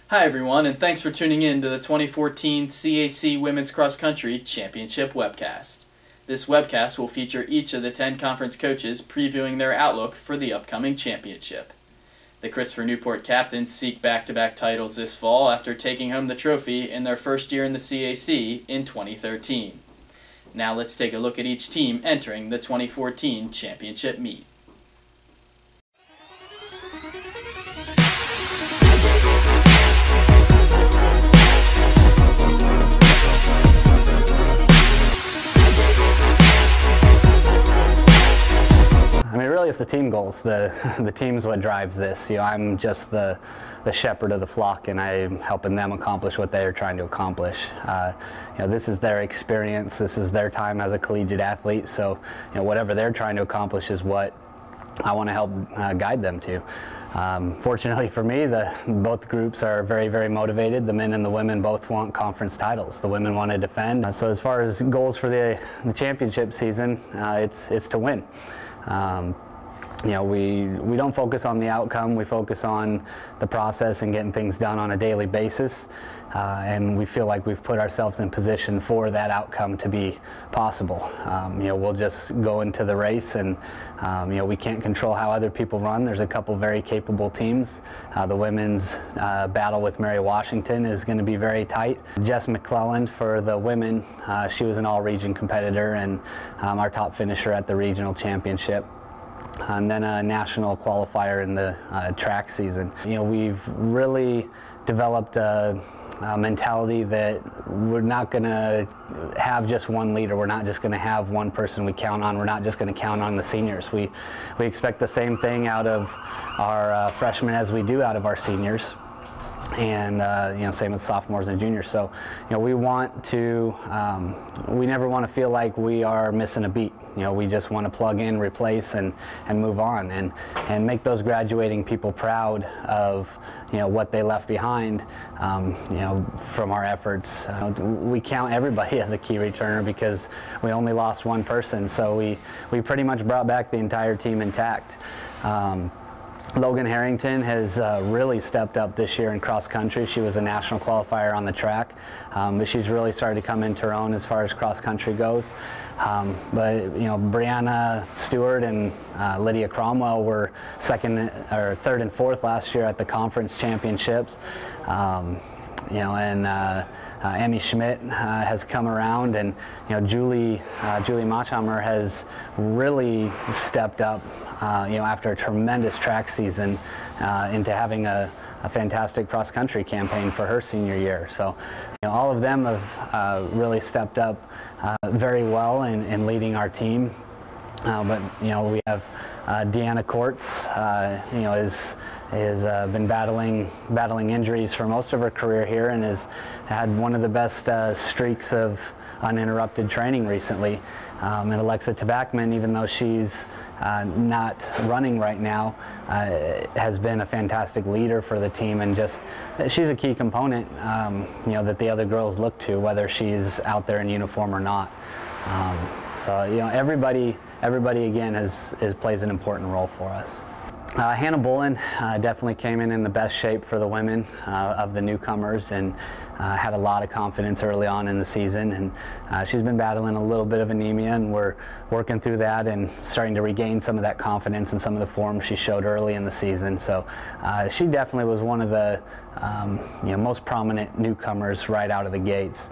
Hi everyone, and thanks for tuning in to the 2014 CAC Women's Cross Country Championship Webcast. This webcast will feature each of the 10 conference coaches previewing their outlook for the upcoming championship. The Christopher Newport captains seek back-to-back titles this fall after taking home the trophy in their first year in the CAC in 2013. Now let's take a look at each team entering the 2014 championship meet. I mean, really, it's the team goals. The team's what drives this. I'm just the shepherd of the flock, and I'm helping them accomplish what they're trying to accomplish. This is their experience. This is their time as a collegiate athlete. So, whatever they're trying to accomplish is what I want to help guide them to. Fortunately for me, both groups are very, very motivated. The men and the women both want conference titles. The women want to defend. So as far as goals for the championship season, it's to win. We don't focus on the outcome. We focus on the process and getting things done on a daily basis. And we feel like we've put ourselves in position for that outcome to be possible. We'll just go into the race, and we can't control how other people run. There's a couple very capable teams. The women's battle with Mary Washington is going to be very tight. Jess McClelland for the women, she was an all-region competitor and our top finisher at the regional championship. And then a national qualifier in the track season. We've really developed a mentality that we're not going to have just one leader. We're not just going to have one person we count on. We're not just going to count on the seniors. We expect the same thing out of our freshmen as we do out of our seniors. And same with sophomores and juniors. So we want to we never want to feel like we are missing a beat. We just want to plug in, replace, and move on, and make those graduating people proud of what they left behind from our efforts. We count everybody as a key returner because we only lost one person, so we pretty much brought back the entire team intact. Logan Harrington has really stepped up this year in cross country. She was a national qualifier on the track, but she's really started to come into her own as far as cross country goes. But Brianna Stewart and Lydia Cromwell were third and fourth last year at the conference championships. Emmy Schmidt has come around, and Julie Machhammer has really stepped up after a tremendous track season into having a fantastic cross country campaign for her senior year. So all of them have really stepped up very well in leading our team. But we have Deanna Courts, has been battling injuries for most of her career here, and has had one of the best streaks of uninterrupted training recently. And Alexa Tabakman, even though she's not running right now, has been a fantastic leader for the team, and she's a key component that the other girls look to, whether she's out there in uniform or not. So everybody again plays an important role for us. Hannah Bullen definitely came in the best shape for the women of the newcomers, and had a lot of confidence early on in the season, and she's been battling a little bit of anemia, and we're working through that and starting to regain some of that confidence and some of the form she showed early in the season. So she definitely was one of the most prominent newcomers right out of the gates.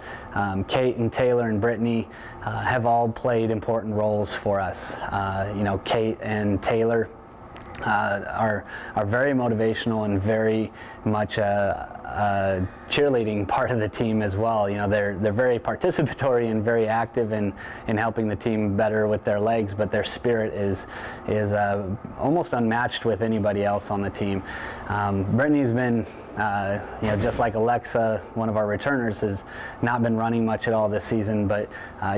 Kate and Taylor and Brittany have all played important roles for us. Kate and Taylor are very motivational and very much a cheerleading part of the team as well. They're very participatory and very active in helping the team better with their legs, but their spirit is almost unmatched with anybody else on the team. Brittany's been just like Alexa, one of our returners, has not been running much at all this season, but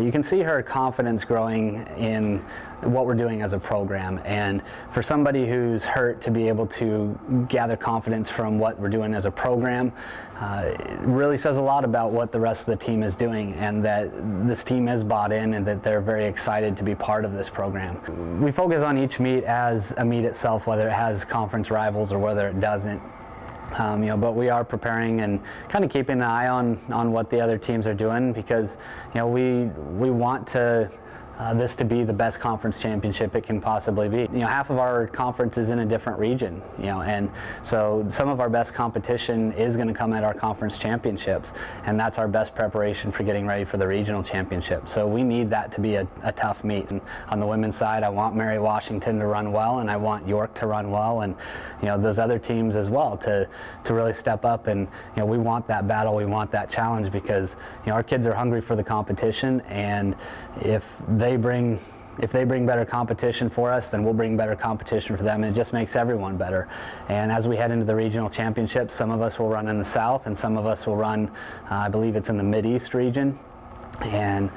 you can see her confidence growing in what we're doing as a program. And for somebody who's hurt to be able to gather confidence from what we're doing as a program, it really says a lot about what the rest of the team is doing, and that this team is bought in and that they're very excited to be part of this program. We focus on each meet as a meet itself, whether it has conference rivals or whether it doesn't. But we are preparing and kind of keeping an eye on what the other teams are doing, because we want this to be the best conference championship it can possibly be. Half of our conference is in a different region, and so some of our best competition is going to come at our conference championships, and that's our best preparation for getting ready for the regional championship. So we need that to be a tough meet. And on the women's side, I want Mary Washington to run well, and I want York to run well, and those other teams as well to really step up. And we want that battle, we want that challenge, because our kids are hungry for the competition, and if they bring better competition for us, then we'll bring better competition for them, and it just makes everyone better. And as we head into the regional championships, some of us will run in the south, and some of us will run, I believe it's in the Mid-East region, and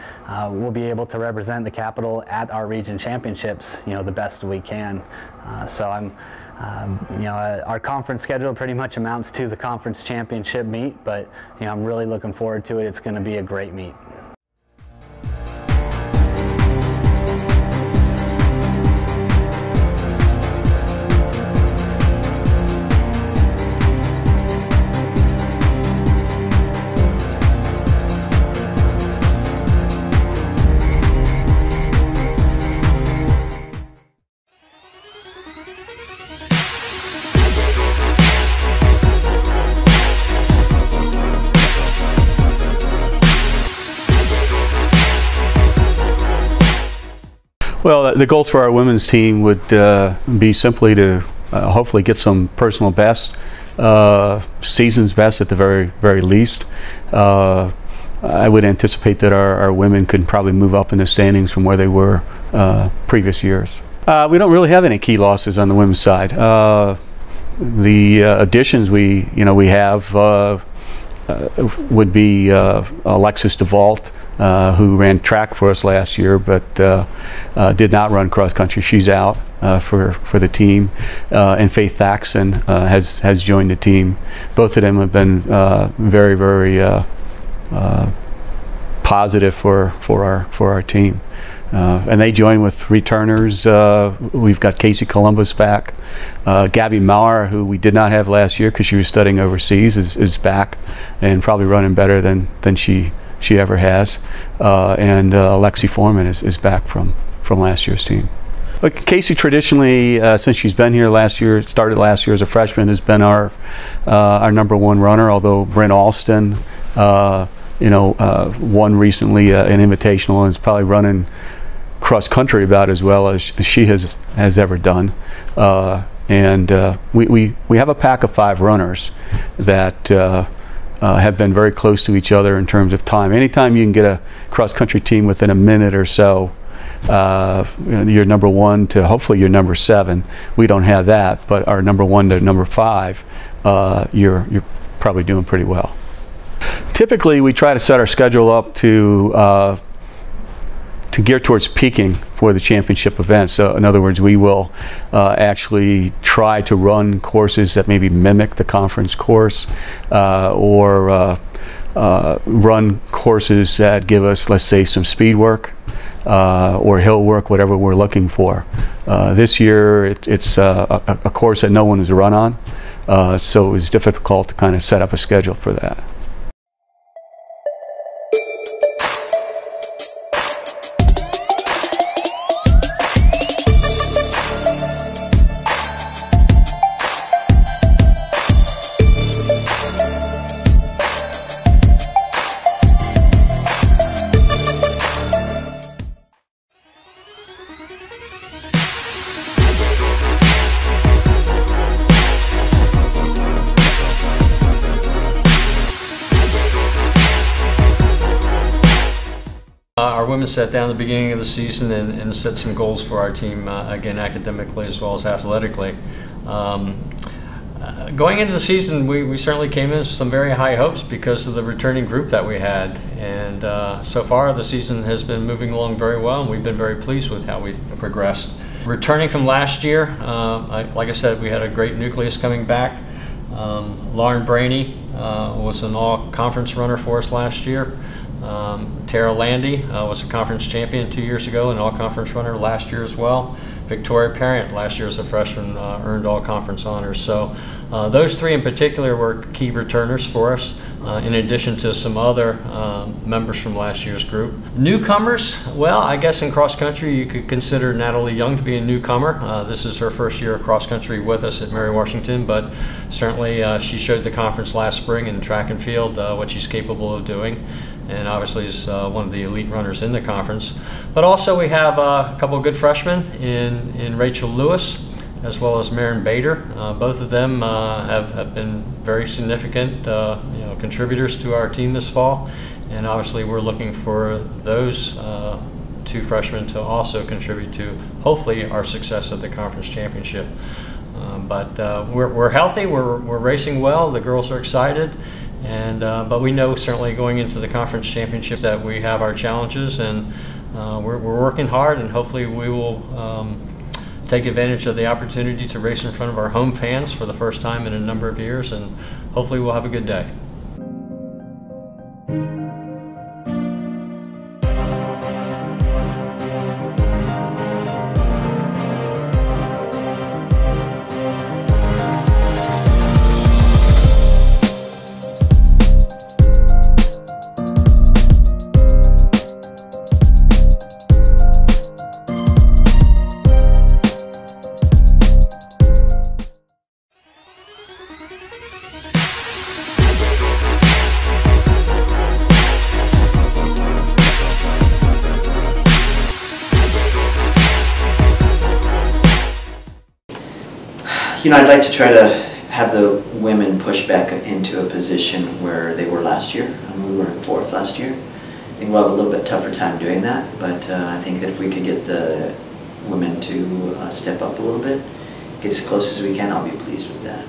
we'll be able to represent the capital at our region championships, the best we can. So our conference schedule pretty much amounts to the conference championship meet, but I'm really looking forward to it. It's going to be a great meet. Well, the goals for our women's team would be simply to hopefully get some personal best, season's best at the very least. I would anticipate that our women could probably move up in the standings from where they were previous years. We don't really have any key losses on the women's side. The additions we have would be Alexis DeVault, who ran track for us last year, but did not run cross country. She's out for the team, and Faith Thaxton has joined the team. Both of them have been very positive for our team, and they join with returners. We've got Casey Columbus back. Gabby Maurer, who we did not have last year because she was studying overseas, is back and probably running better than she ever has, and Lexi Foreman is back from last year's team. But Casey traditionally, since she's been here started last year as a freshman, has been our #1 runner. Although Brent Alston, won recently an invitational and is probably running cross country about as well as she has ever done. And we have a pack of 5 runners that have been very close to each other in terms of time. Anytime you can get a cross-country team within a minute or so, you're #1 to hopefully you're #7. We don't have that, but our #1 to #5, you're probably doing pretty well. Typically, we try to set our schedule up to gear towards peaking for the championship event. So in other words, we will actually try to run courses that maybe mimic the conference course, or run courses that give us, let's say, some speed work or hill work, whatever we're looking for. This year it's a course that no one has run on, so it was difficult to kind of set up a schedule for that. Our women sat down at the beginning of the season and set some goals for our team, again, academically as well as athletically. Going into the season, we certainly came in with some very high hopes because of the returning group that we had. And so far, the season has been moving along very well, and we've been very pleased with how we've progressed. Returning from last year, like I said, we had a great nucleus coming back. Lauren Brainey was an all-conference runner for us last year. Tara Landy was a conference champion 2 years ago, and all-conference runner last year as well. Victoria Parent last year as a freshman earned all-conference honors. So those three in particular were key returners for us, in addition to some other members from last year's group. Newcomers, well, I guess in cross-country you could consider Natalie Young to be a newcomer. This is her first year of cross-country with us at Mary Washington, but certainly she showed the conference last spring in track and field what she's capable of doing, and obviously is one of the elite runners in the conference. But also we have a couple of good freshmen in Rachel Lewis as well as Marin Bader. Both of them have been very significant contributors to our team this fall, and obviously we're looking for those two freshmen to also contribute to hopefully our success at the conference championship. But we're healthy, we're racing well, the girls are excited. But we know certainly going into the conference championships that we have our challenges, and we're working hard, and hopefully we will take advantage of the opportunity to race in front of our home fans for the first time in a number of years, and hopefully we'll have a good day. I'd like to try to have the women push back into a position where they were last year. We were in 4th last year. I think we'll have a little bit tougher time doing that, but I think that if we could get the women to step up a little bit, get as close as we can, I'll be pleased with that.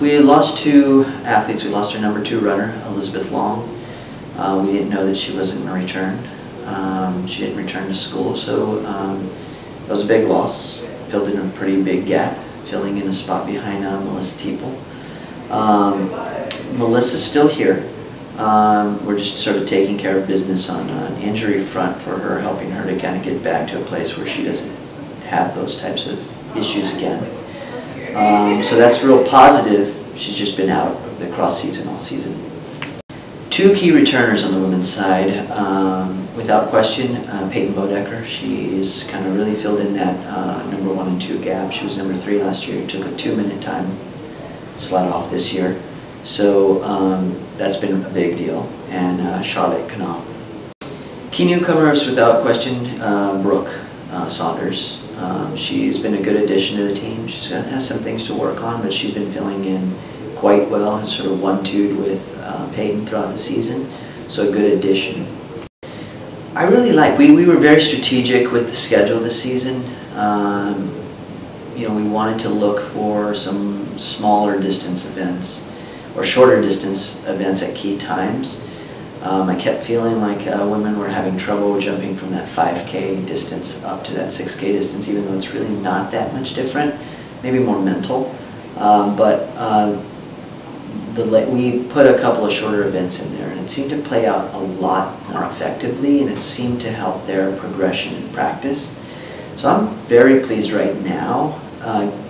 We lost 2 athletes. We lost our number 2 runner, Elizabeth Long. We didn't know that she wasn't going to return. She didn't return to school, so it was a big loss. Filled in a pretty big gap, filling in a spot behind Melissa Teeple. Melissa's still here. We're just sort of taking care of business on an injury front for her, helping her to kind of get back to a place where she doesn't have those types of issues again. So that's real positive. She's just been out of the cross season all season. 2 key returners on the women's side. Without question, Peyton Bodecker. She's kind of really filled in that number 1 and 2 gap. She was number 3 last year. Took a 2-minute time slot off this year. So that's been a big deal. And Charlotte Knopf. Key newcomers, without question, Brooke Saunders. She's been a good addition to the team. She has some things to work on, but she's been filling in quite well and sort of 1-2'd with Peyton throughout the season. So a good addition. I really like, we were very strategic with the schedule this season. We wanted to look for some smaller distance events or shorter distance events at key times. I kept feeling like women were having trouble jumping from that 5K distance up to that 6K distance, even though it's really not that much different, maybe more mental. We put a couple of shorter events in there, and it seemed to play out a lot more effectively, and it seemed to help their progression in practice. So I'm very pleased right now,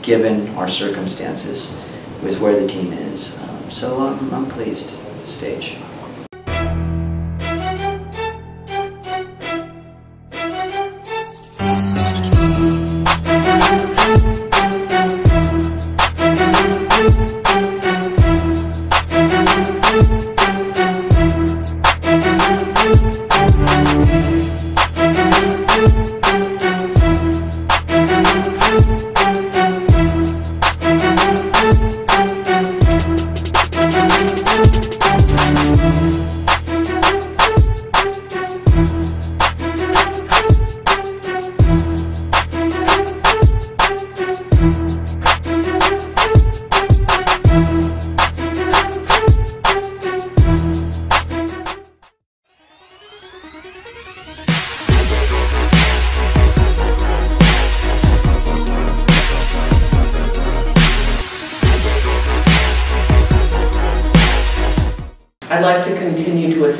given our circumstances with where the team is. So I'm pleased at this stage.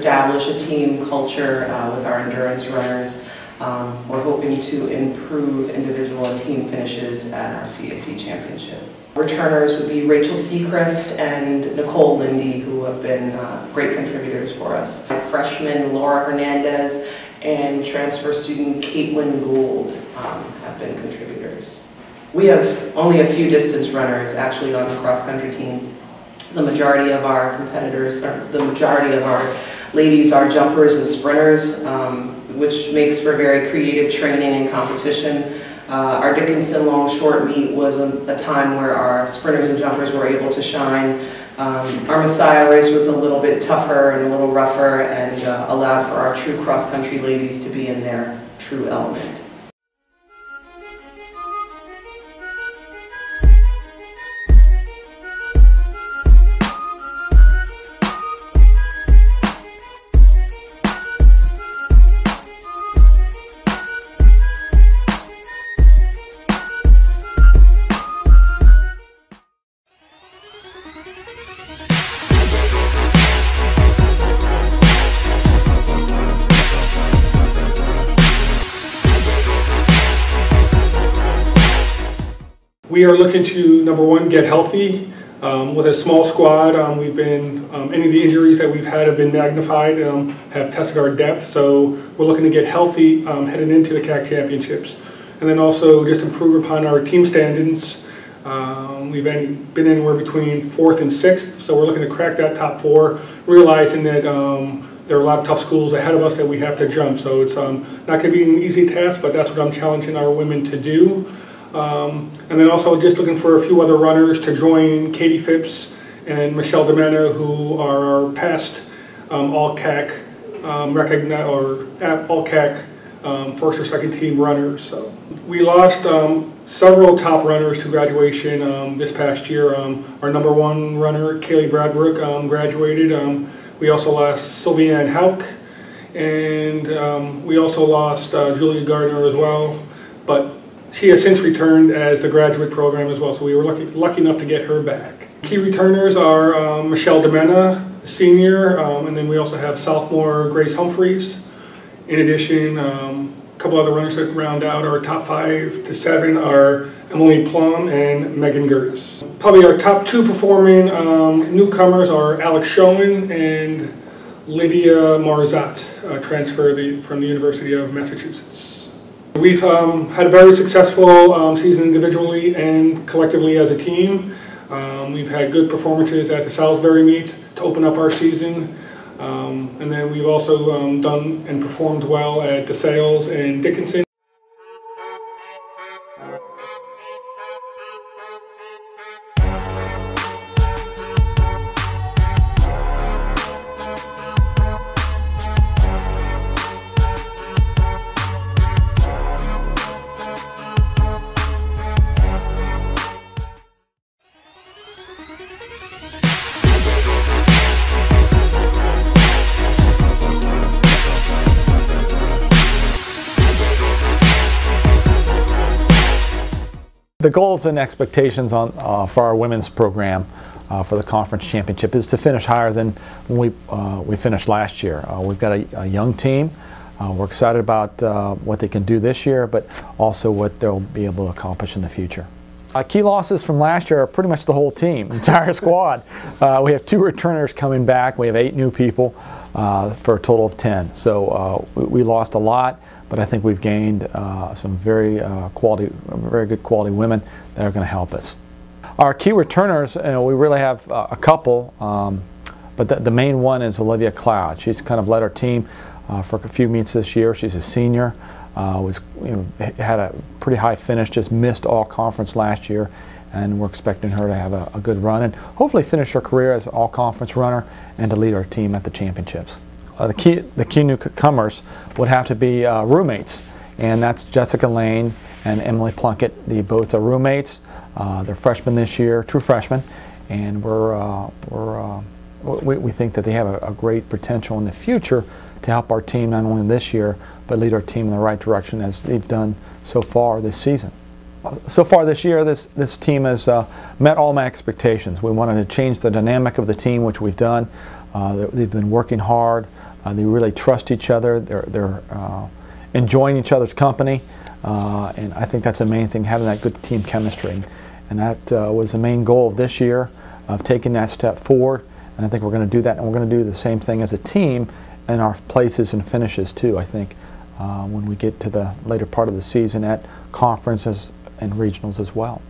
establish a team culture with our endurance runners. We're hoping to improve individual and team finishes at our CAC Championship. Returners would be Rachel Seacrest and Nicole Lindy, who have been great contributors for us. Freshman Laura Hernandez and transfer student Caitlin Gould have been contributors. We have only a few distance runners actually on the cross-country team. The majority of our competitors, or the majority of our ladies are jumpers and sprinters, which makes for very creative training and competition. Our Dickinson long short meet was a time where our sprinters and jumpers were able to shine. Our Messiah race was a little bit tougher and a little rougher and allowed for our true cross-country ladies to be in their true element. We are looking to, number one, get healthy. With a small squad, we've been, any of the injuries that we've had have been magnified, have tested our depth, so we're looking to get healthy heading into the CAC Championships. And then also just improve upon our team standings. We've been anywhere between 4th and 6th, so we're looking to crack that top 4, realizing that there are a lot of tough schools ahead of us that we have to jump. So it's not going to be an easy task, but that's what I'm challenging our women to do. And then also just looking for a few other runners to join Katie Phipps and Michelle DeMena, who are our past all-CAC all-CAC first or second team runners. So we lost several top runners to graduation this past year. Our number 1 runner, Kaylee Bradbrook, graduated. We also lost Sylvia Ann Hauk, and we also lost Julia Gardner as well. But she has since returned as the graduate program as well, so we were lucky enough to get her back. Key returners are Michelle DeMena, senior, and then we also have sophomore Grace Humphreys. In addition, a couple other runners that round out our top 5 to 7 are Emily Plum and Megan Gertis. Probably our top 2 performing newcomers are Alex Schoen and Lydia Marzat, transfer from the University of Massachusetts. We've had a very successful season individually and collectively as a team. We've had good performances at the Salisbury meet to open up our season. And then we've also done and performed well at DeSales and Dickinson. The goals and expectations for our women's program for the conference championship is to finish higher than when we finished last year. We've got a young team. We're excited about what they can do this year, but also what they'll be able to accomplish in the future. Key losses from last year are pretty much the whole team, entire squad. We have 2 returners coming back. We have 8 new people for a total of 10. So we lost a lot, but I think we've gained some very good quality women that are going to help us. Our key returners, we really have a couple, but the main one is Olivia Cloud. She's kind of led our team for a few meets this year. She's a senior. Had a pretty high finish, just missed all conference last year, and we're expecting her to have a good run and hopefully finish her career as an all-conference runner and to lead our team at the championships. The key newcomers would have to be roommates, and that's Jessica Lane and Emily Plunkett. They both are roommates. They're freshmen this year, true freshmen, and we think that they have a great potential in the future to help our team not only this year, but lead our team in the right direction as they've done so far this season. So far this year, this team has met all my expectations. We wanted to change the dynamic of the team, which we've done. They've been working hard. They really trust each other. They're enjoying each other's company, and I think that's the main thing, having that good team chemistry. And that was the main goal of this year, of taking that step forward. And I think we're going to do that, and we're going to do the same thing as a team in our places and finishes too, I think, when we get to the later part of the season at conferences and regionals as well.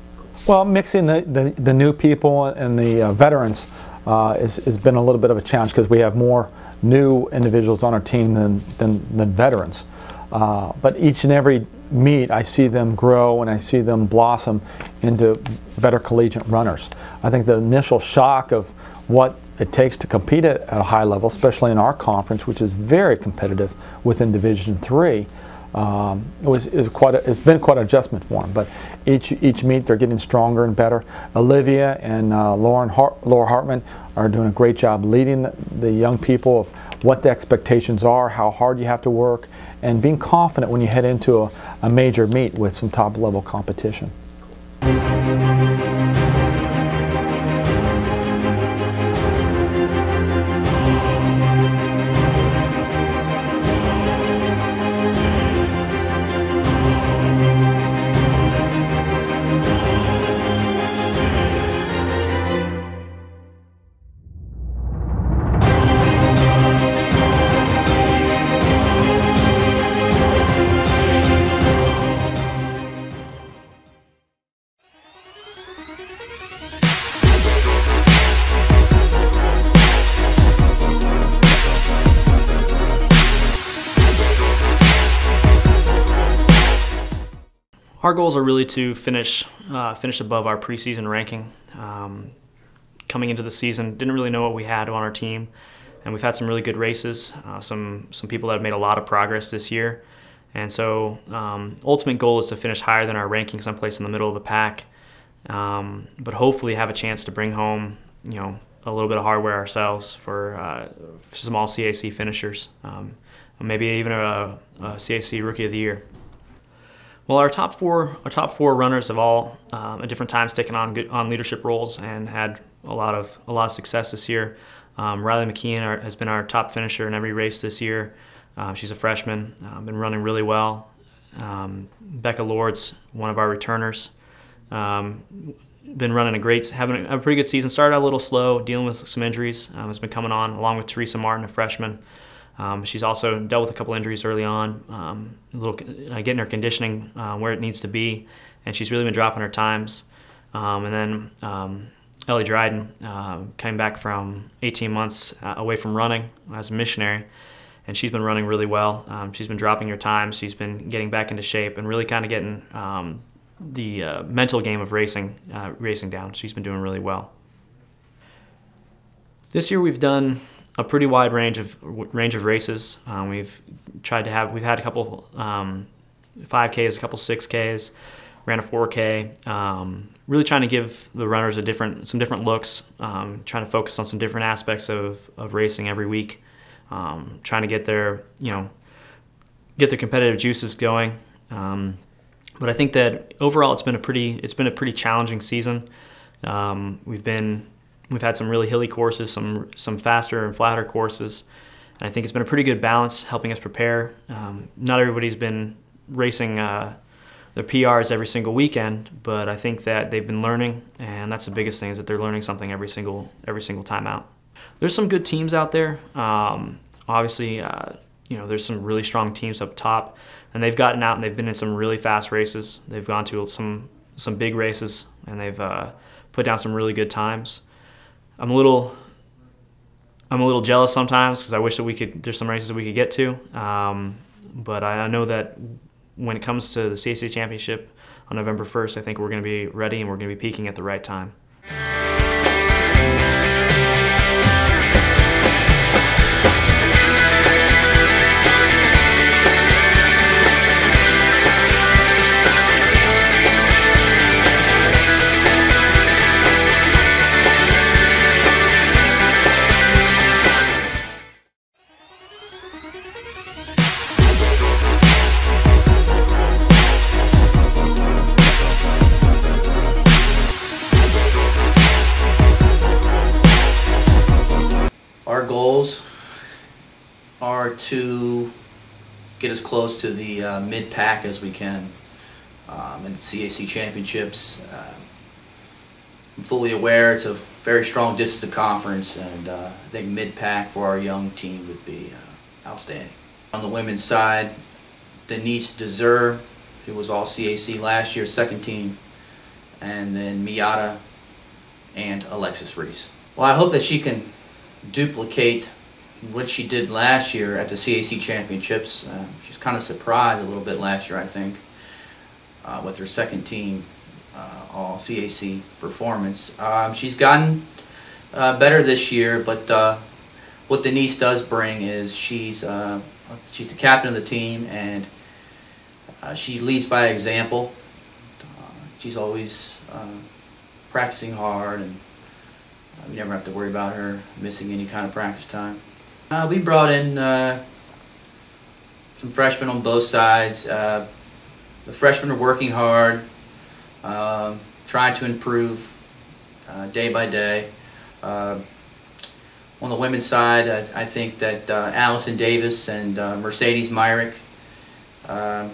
Well, mixing the new people and the veterans has been a little bit of a challenge, because we have more new individuals on our team than veterans. But each and every meet, I see them grow and I see them blossom into better collegiate runners. I think the initial shock of what it takes to compete at a high level, especially in our conference, which is very competitive within Division III, it's been quite an adjustment for them. But each meet they're getting stronger and better. Olivia and Laura Hartman are doing a great job leading the young people of what the expectations are, how hard you have to work, and being confident when you head into a major meet with some top level competition. Our goals are really to finish above our preseason ranking. Coming into the season, didn't really know what we had on our team, and we've had some really good races. Some people that have made a lot of progress this year, and so ultimate goal is to finish higher than our ranking, someplace in the middle of the pack. But hopefully have a chance to bring home, a little bit of hardware ourselves for some all CAC finishers, maybe even a CAC Rookie of the Year. Well, our top four runners have all at different times taken on leadership roles and had a lot of success this year. Riley McKeon has been our top finisher in every race this year. She's a freshman, been running really well. Becca Lord's one of our returners. Been running having a pretty good season. Started out a little slow, dealing with some injuries. Has been coming on along with Teresa Martin, a freshman. She's also dealt with a couple injuries early on, getting her conditioning where it needs to be, and she's really been dropping her times. And then Ellie Dryden came back from 18 months away from running as a missionary, and she's been running really well. She's been dropping her times. She's been getting back into shape and really kind of getting the mental game of racing down. She's been doing really well. This year we've done a pretty wide range of races. We've had a couple 5Ks, a couple 6Ks, ran a 4K. Really trying to give the runners some different looks. Trying to focus on some different aspects of racing every week. Trying to get their competitive juices going. But I think that overall it's been a pretty challenging season. We've had some really hilly courses, some faster and flatter courses, and I think it's been a pretty good balance, helping us prepare. Not everybody's been racing their PRs every single weekend, but I think that they've been learning, and that's the biggest thing, is that they're learning something every single time out. There's some good teams out there. Obviously, there's some really strong teams up top, and they've gotten out and they've been in some really fast races. They've gone to some big races, and they've put down some really good times. I'm a little jealous sometimes, because I wish that there's some races that we could get to. But I know that when it comes to the CAC Championship on November 1st, I think we're going to be ready and we're going to be peaking at the right time. to get as close to the mid-pack as we can in the CAC Championships. I'm fully aware it's a very strong distance to conference, and I think mid-pack for our young team would be outstanding. On the women's side, Denise Deser, who was all CAC last year, second team, and then Miata and Alexis Reese. Well, I hope that she can duplicate what she did last year at the CAC Championships. She was kind of surprised a little bit last year, I think, with her second team all CAC performance. She's gotten better this year, but what Denise does bring is she's the captain of the team, and she leads by example. She's always practicing hard, and we never have to worry about her missing any kind of practice time. We brought in some freshmen on both sides. The freshmen are working hard, trying to improve day by day. On the women's side, I think that Allison Davis and Mercedes Myrick have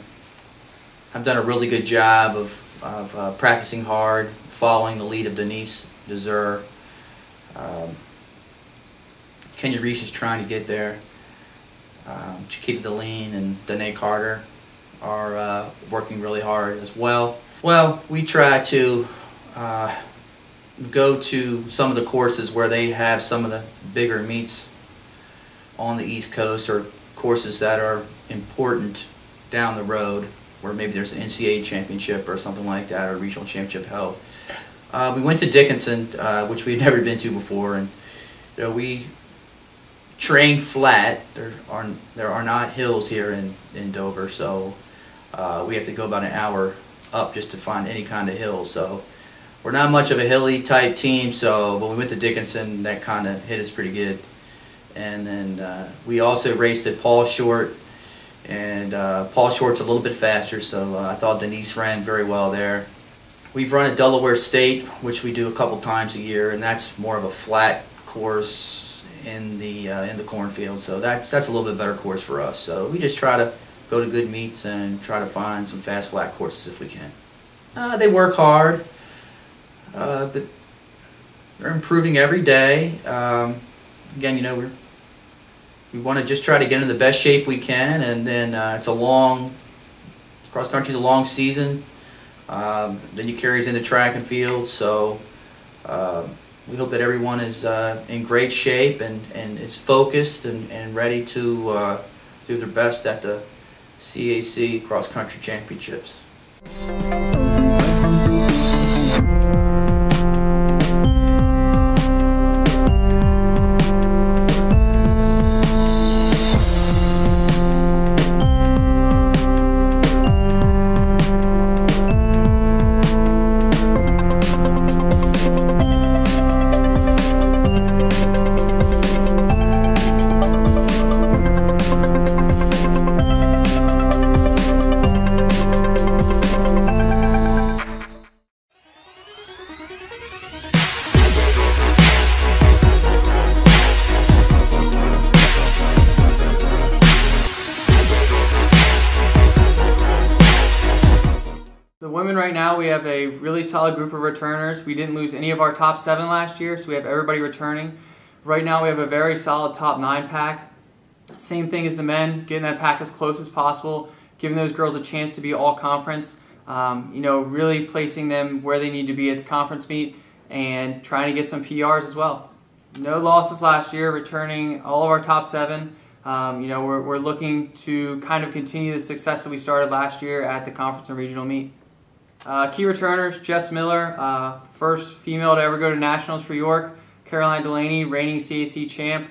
done a really good job of practicing hard, following the lead of Denise Deser. Kenya Reese is trying to get there. Chiquita Deline and Danae Carter are working really hard as well. Well, we try to go to some of the courses where they have some of the bigger meets on the East Coast, or courses that are important down the road, where maybe there's an NCAA championship or something like that, or a regional championship held. We went to Dickinson, which we'd never been to before, and we train flat. There are not hills here in Dover, so we have to go about an hour up just to find any kind of hill. So we're not much of a hilly type team, so when we went to Dickinson, that kind of hit us pretty good. And then we also raced at Paul Short, and Paul Short's a little bit faster, so I thought Denise ran very well there. We've run at Delaware State, which we do a couple times a year, and that's more of a flat course in the cornfield, so that's a little bit better course for us. So we just try to go to good meets and try to find some fast flat courses if we can. They work hard. But they're improving every day. Again, we want to just try to get in the best shape we can, and then cross country's a long season. Then you carries into track and field, so we hope that everyone is in great shape and is focused and ready to do their best at the CAC Cross Country Championships. Right now we have a really solid group of returners. We didn't lose any of our top 7 last year, so we have everybody returning. Right now we have a very solid top 9 pack. Same thing as the men, getting that pack as close as possible, giving those girls a chance to be all conference, really placing them where they need to be at the conference meet and trying to get some PRs as well. No losses last year, returning all of our top 7. We're looking to kind of continue the success that we started last year at the conference and regional meet. Key returners: Jess Miller, first female to ever go to nationals for York. Caroline Delaney, reigning CAC champ.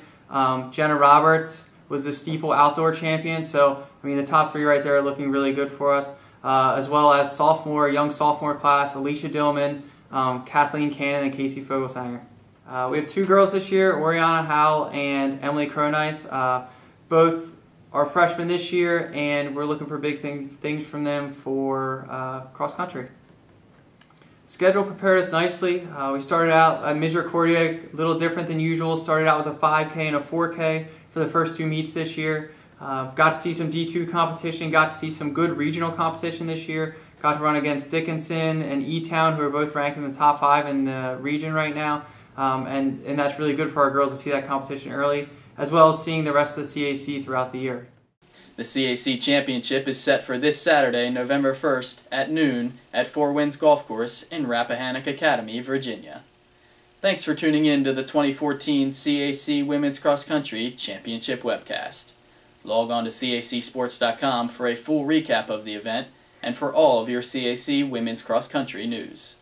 Jenna Roberts was the steeple outdoor champion. So, the top 3 right there are looking really good for us. As well as young sophomore class, Alicia Dillman, Kathleen Cannon, and Casey Fogelshanger. We have 2 girls this year, Oriana Howell and Emily Cronice. Both are freshmen this year, and we're looking for big things from them for cross country. Schedule prepared us nicely. We started out at Misericordia, a little different than usual. Started out with a 5K and a 4K for the first 2 meets this year. Got to see some D2 competition, got to see some good regional competition this year. Got to run against Dickinson and E-Town, who are both ranked in the top 5 in the region right now. And that's really good for our girls to see that competition early, as well as seeing the rest of the CAC throughout the year. The CAC Championship is set for this Saturday, November 1st at noon at Four Winds Golf Course in Rappahannock Academy, Virginia. Thanks for tuning in to the 2014 CAC Women's Cross Country Championship Webcast. Log on to cacsports.com for a full recap of the event and for all of your CAC Women's Cross Country news.